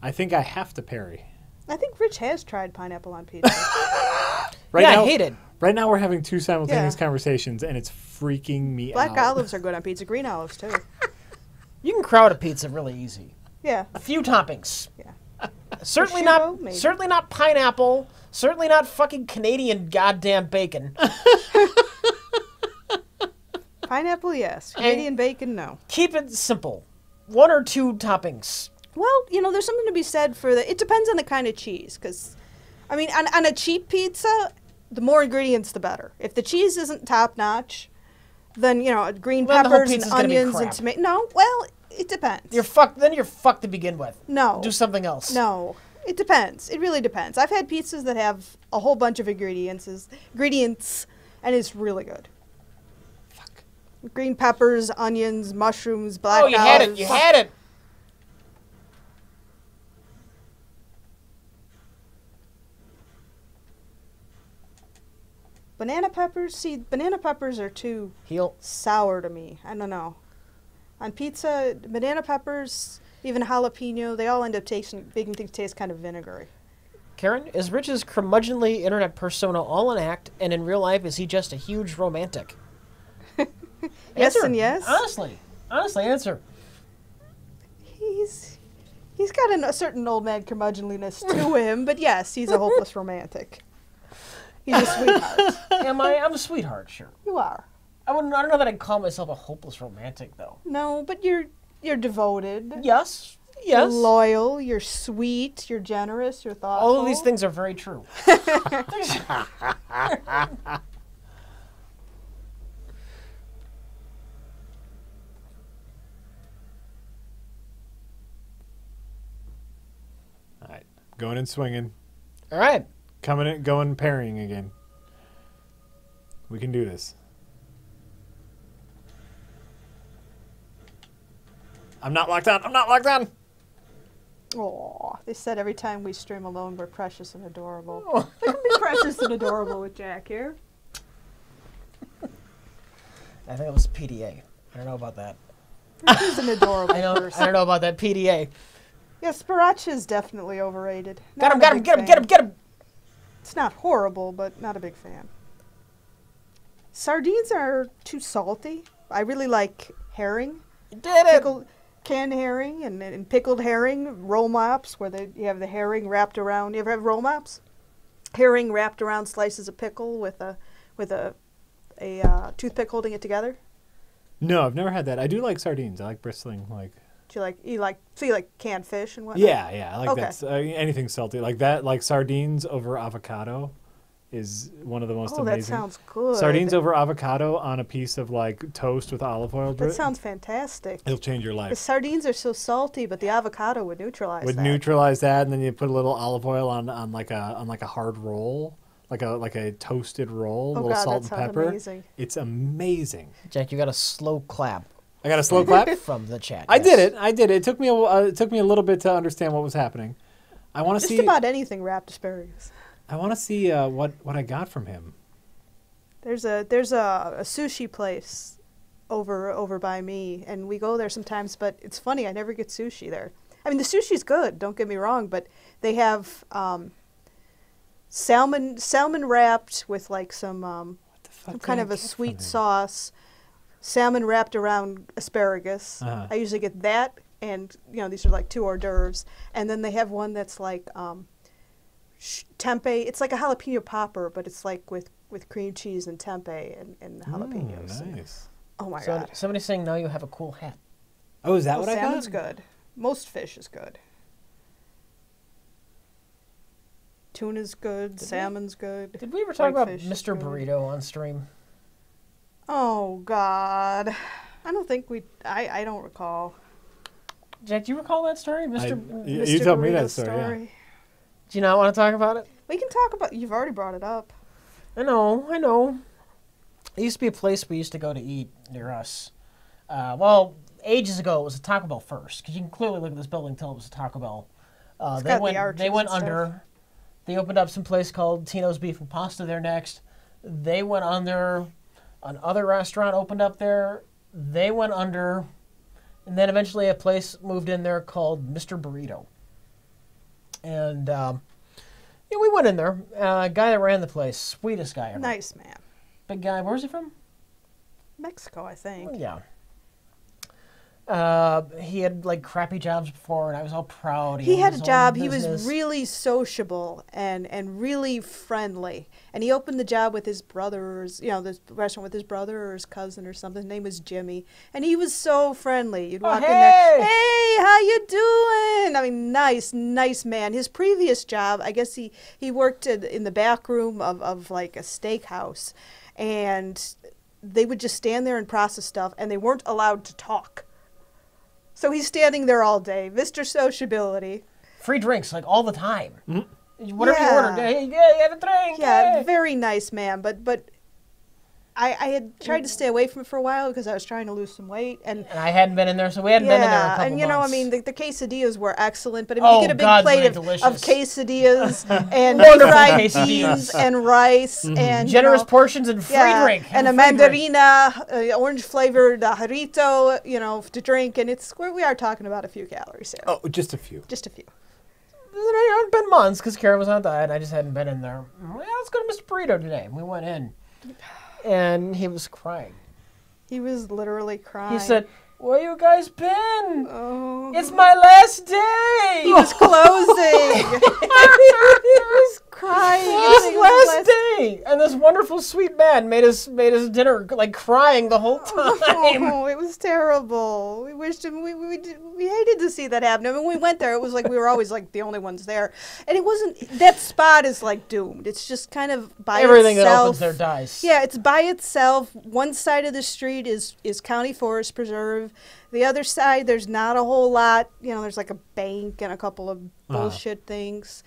I think I have to parry. I think Rich has tried pineapple on pizza. Right Yeah, now, I hate it. Right now, we're having two simultaneous Yeah. conversations, and it's freaking me Black out. olives are good on pizza. Green olives too. You can crowd a pizza really easy. Yeah. A few toppings. Yeah. Certainly Prosciutto, not. maybe. Certainly not pineapple. Certainly not fucking Canadian goddamn bacon. Pineapple, yes. Canadian bacon, no. Keep it simple. One or two toppings. Well, there's something to be said for the. It depends on the kind of cheese, because, I mean, on a cheap pizza, the more ingredients, the better. If the cheese isn't top notch, then green Well, the whole peppers and pizza's gonna be onions and crap. tomato. No, well, It depends. You're fucked. Then you're fucked to begin with. No. Do something else. No. It depends. It really depends. I've had pizzas that have a whole bunch of ingredients, and it's really good. Fuck. Green peppers, onions, mushrooms, black Oh, you had it. olives. You had it. Banana peppers? See, banana peppers are too Heal. sour to me. I don't know. On pizza, banana peppers, even jalapeno, they all end up making things taste kind of vinegary. Karen, is Rich's curmudgeonly internet persona all an act, and in real life is he just a huge romantic? Yes Answer. and yes. Honestly, answer. He's got a certain old man curmudgeonliness to him, but yes, he's a hopeless romantic. He's a sweetheart. Am I? I'm a sweetheart, sure. You are. I don't know that I'd call myself a hopeless romantic, though. No, but you're devoted. Yes. You're Yes. loyal. You're sweet. You're generous. You're thoughtful. All of these things are very true. All right, going and swinging, All right. coming in, going parrying again. We can do this. I'm not locked on. I'm not locked on. Aw, they said every time we stream alone, we're precious and adorable. We can be precious and adorable with Jack here. I think it was PDA. I don't know about that. He's an adorable I person. don't know about that PDA. Yeah, Sriracha is definitely overrated. Got him, Not a got him, big get him, fan. get him, get him. It's not horrible, but not a big fan. Sardines are too salty. I really like herring. You did it. Pickled, canned herring and pickled herring, roll mops, where you have the herring wrapped around. You ever have roll mops? Herring wrapped around slices of pickle with a toothpick holding it together. No, I've never had that. I do like sardines. I like bristling, like. Do you like canned fish and whatnot? Yeah, I like Okay. that. Anything salty like that, like sardines over avocado, is one of the most Oh, that amazing. sounds good. Sardines over avocado on a piece of like toast with olive oil. That sounds fantastic. It'll change your The life. sardines are so salty, but the avocado would neutralize Would that. neutralize that, and then you put a little olive oil on like a hard roll, like a toasted roll, Oh a little God, salt that and sounds pepper. amazing. It's amazing. Jack, you got a slow clap I got a slow clap. from the chat. I yes. did it. I did it. It took me a little bit to understand what was happening. I want to Just see. about anything wrapped asparagus. I want to see what I got from him. There's a sushi place over by me, and we go there sometimes. But it's funny, I never get sushi there. I mean, the sushi's good. Don't get me wrong, but they have salmon wrapped with like some What kind of a sweet sauce. Salmon wrapped around asparagus. Uh-huh. I usually get that, and these are like 2 hors d'oeuvres, and then they have one that's like tempeh. It's like a jalapeno popper, but it's like with cream cheese and tempeh and jalapenos. Nice. Oh my So god! somebody's saying no, you have a cool hat. Oh, is that Well, what I got? salmon's good. Most fish is good. Tuna's good. Salmon's good. Did we ever talk about Whitefish is Mr. good. Burrito on stream? Oh God! I don't think we. I don't recall. Jack, do you recall that story, Mr. You Mr. told me Burrito that story, yeah. Do you not want to talk about it? We can talk about. You've already brought it up. I know. It used to be a place we used to go to eat near us. Well, ages ago, it was a Taco Bell first, because you can clearly look at this building and tell it was a Taco Bell. It's They got the went arches under. and stuff. They opened up some place called Tino's Beef and Pasta there next. They went under. Another restaurant opened up there. They went under. And then eventually a place moved in there called Mr. Burrito. And we went in there. A guy that ran the place, sweetest guy ever. Nice man. Big guy. Where's he from? Mexico, I think. Yeah. He had like crappy jobs before, and I was all proud. He owned had a his own job. He was business. really sociable and really friendly. And he opened the job with his brothers, this restaurant with his brother or his cousin or something. His name was Jimmy. And he was so friendly. You'd walk in there, hey, how you doing? I mean, nice man. His previous job, I guess he worked in the back room of like a steakhouse. And they would just stand there and process stuff, and they weren't allowed to talk. So he's standing there all day, Mr. Sociability. Free drinks, like, all the time. Mm-hmm. Whatever you Yeah. order, hey, yeah, you have a drink. Yeah, hey. very nice man. But I had tried to stay away from it for a while because I was trying to lose some weight. And And I hadn't been in there, so we hadn't been in there in a couple and you know, months. I mean, the quesadillas were excellent, but if Oh, you get a big God, plate they're of delicious. quesadillas and Wonderful fried quesadillas. beans and rice and Generous you know, portions and free drink. and a Have free drink. mandarina, orange flavored jarrito, you know, to drink, and we are talking about a few calories here, Oh, just a few. just a few. It had been months because Karen was on diet. I just hadn't been in there. Well, let's go to Mr. Burrito today. And we went in, and he was crying. He was literally crying. He said, "Where you guys been? "Oh, It's my last day." he was closing." He was crying. His last day, and this wonderful, sweet man made us dinner like crying the whole time. Oh, it was terrible. We wished him. We hated to see that happen. I mean, when we went there, it was like we were always like the only ones there, and it wasn't. That spot is like doomed. It's just kind of by Everything that itself. opens there dies. Yeah, it's by itself. One side of the street is County Forest Preserve. The other side, there's not a whole lot. You know, there's like a bank and a couple of bullshit things.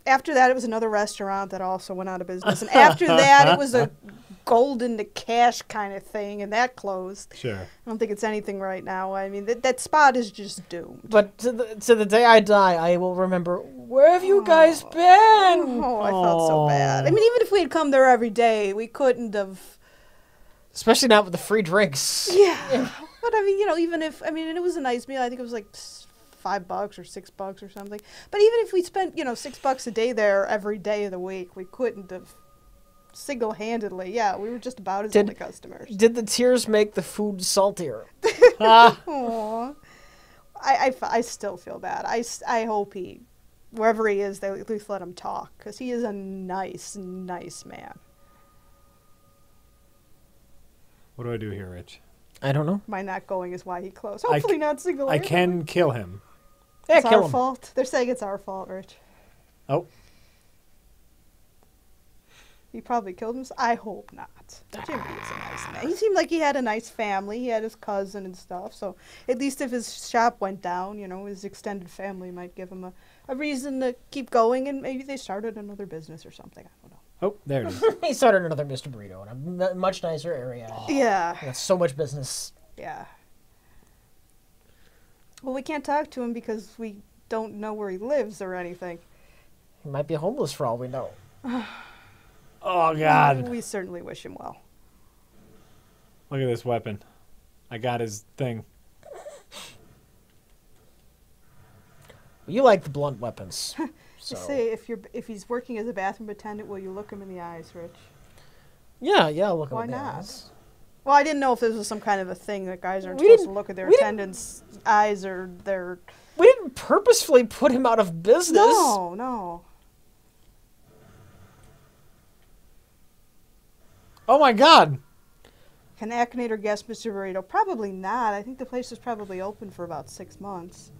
After that, it was another restaurant that also went out of business. And after that, it was a golden to cash kind of thing, and that closed. Sure. I don't think it's anything right now. I mean, that spot is just doomed. But to the day I die, I will remember. Where have you guys been? Oh, I felt so bad. I mean, even if we had come there every day, we couldn't have. Especially not with the free drinks. Yeah. But I mean, you know, even if, I mean, and it was a nice meal. I think it was like $5 or $6 or something. But even if we spent, you know, $6 a day there every day of the week, we couldn't have single-handedly. Yeah, we were just about as only customers. Did the tears make the food saltier? Aww. I still feel bad. I hope wherever he is, they at least let him talk, because he is a nice, nice man. What do I do here, Rich? I don't know. My not going is why he closed. Hopefully not single-handedly. I can kill him. Yeah, It's kill our him. fault. They're saying it's our fault, Rich. Oh, He probably killed him. I hope not. Jimmy is a nice man. He seemed like he had a nice family. He had his cousin and stuff. So at least if his shop went down, you know, his extended family might give him a reason to keep going, and maybe they started another business or something. I don't know. oh, there it is. He started another Mr. Burrito in a much nicer area. Yeah. That's so much business. Yeah. Well, we can't talk to him because we don't know where he lives or anything. He might be homeless for all we know. Oh, God. We certainly wish him well. Look at this weapon. I got his thing. You like the blunt weapons. So. Just say if he's working as a bathroom attendant, will you look him in the eyes, Rich? Yeah, look at Why the not? eyes. Well, I didn't know if this was some kind of a thing that guys aren't We supposed to didn't- look at their we didn't- attendants' eyes or their. We didn't purposefully put him out of business. No. Oh, my God. Can Akinator guess Mr. Burrito? Probably not. I think the place was probably open for about 6 months.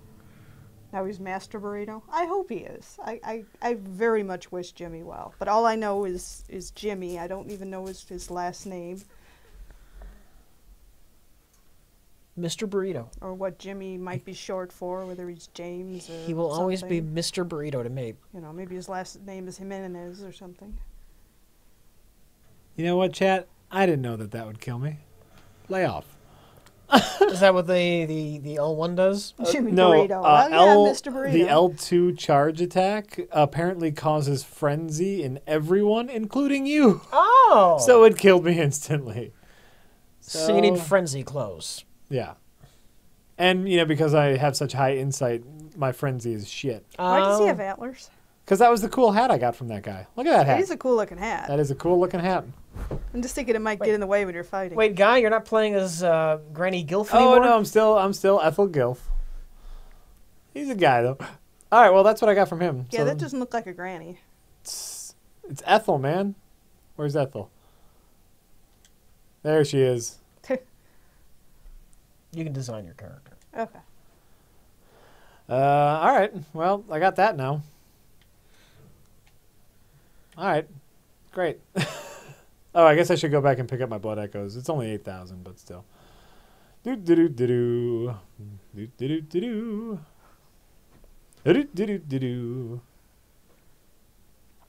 Now he's Master Burrito. I hope he is. I very much wish Jimmy well. But all I know is Jimmy. I don't even know his last name Mr. Burrito. or what Jimmy might be short for, whether he's James or He will always be something. Mr. Burrito to me. You know, maybe his last name is Jimenez or something. You know what, chat? I didn't know that would kill me. Lay off. Is that what the L1 does? Jimmy No, Burrito. Well, yeah, Mr. Burrito. the L2 charge attack apparently causes frenzy in everyone, including you. Oh! So it killed me instantly. So you need frenzy clothes. Yeah. And, you know, because I have such high insight, my frenzy is shit. Why does he Oh. have antlers? Because that was the cool hat I got from that guy. Look at that hat. It is a cool looking hat. That is a cool looking hat. I'm just thinking it might get in the way when you're fighting. Wait, Guy, you're not playing as Granny Gilf Oh, anymore? no, I'm still Ethel Gilf. He's a guy, though. All right, well, that's what I got from him. Yeah, So that doesn't look like a granny. it's Ethel, man. Where's Ethel? There she is. You can design your character. Okay. All right. Well, I got that now. All right. Great. Oh, I guess I should go back and pick up my blood echoes. It's only 8,000, but still. Do do do do do. Do do do do do. Do do do do do.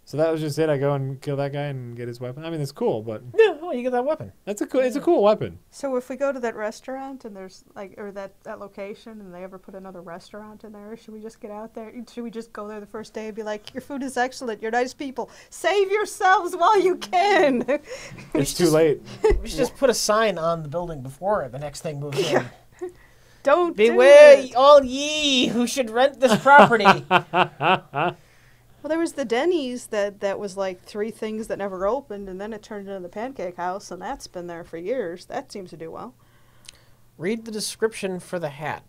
So that was just it. I go and kill that guy and get his weapon. I mean, it's cool, but Yeah, well, you get that weapon. that's a cool. It's a cool weapon. So if we go to that restaurant and there's like, or that location, and they ever put another restaurant in there, should we just get out there? Should we just go there the first day and be like, your food is excellent, you're nice people, save yourselves while you can? It's too late. We should just put a sign on the building before the next thing moves in. Don't Beware, do it. all ye who should rent this property. Well, there was the Denny's that was like 3 things that never opened, and then it turned into the Pancake House, and that's been there for years. That seems to do well. Read the description for the hat.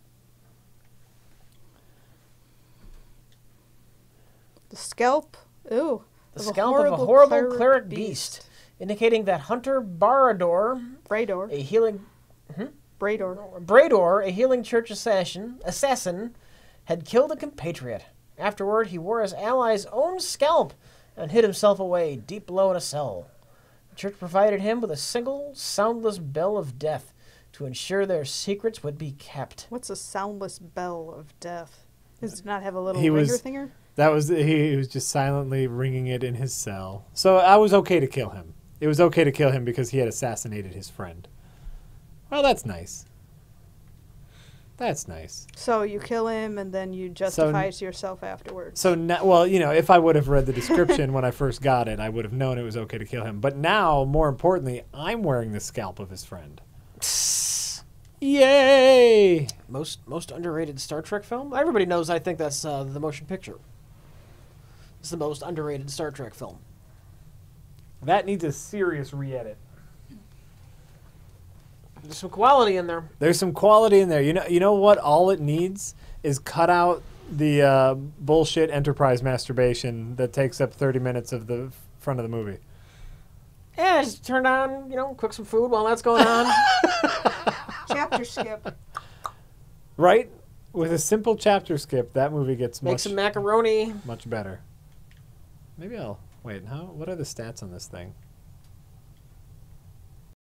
The scalp, ooh. The scalp of a horrible cleric beast, indicating that Hunter Barador, Brador. a healing Brador. a healing church assassin, had killed a compatriot. Afterward, he wore his ally's own scalp and hid himself away deep below in a cell. The church provided him with a single, soundless bell of death to ensure their secrets would be kept. What's a soundless bell of death? Does it not have a little He ringer was- thinger? That was he was just silently ringing it in his cell. So I was okay to kill him. It was okay to kill him because he had assassinated his friend. Well, that's nice. That's nice. So you kill him and then you justify it to yourself afterwards. So now, well, you know, if I would have read the description when I first got it, I would have known it was okay to kill him. But now, more importantly, I'm wearing the scalp of his friend. Yay! Most underrated Star Trek film? Everybody knows I think that's the motion picture. It's the most underrated Star Trek film. That needs a serious re-edit. There's some quality in there. There's some quality in there. You know what? All it needs is cut out the bullshit Enterprise masturbation that takes up 30 minutes of the front of the movie. Yeah, just turn on, cook some food while that's going on. Chapter skip. Right? With a simple chapter skip, that movie gets Make some macaroni. much better. Maybe I'll... Wait, what are the stats on this thing?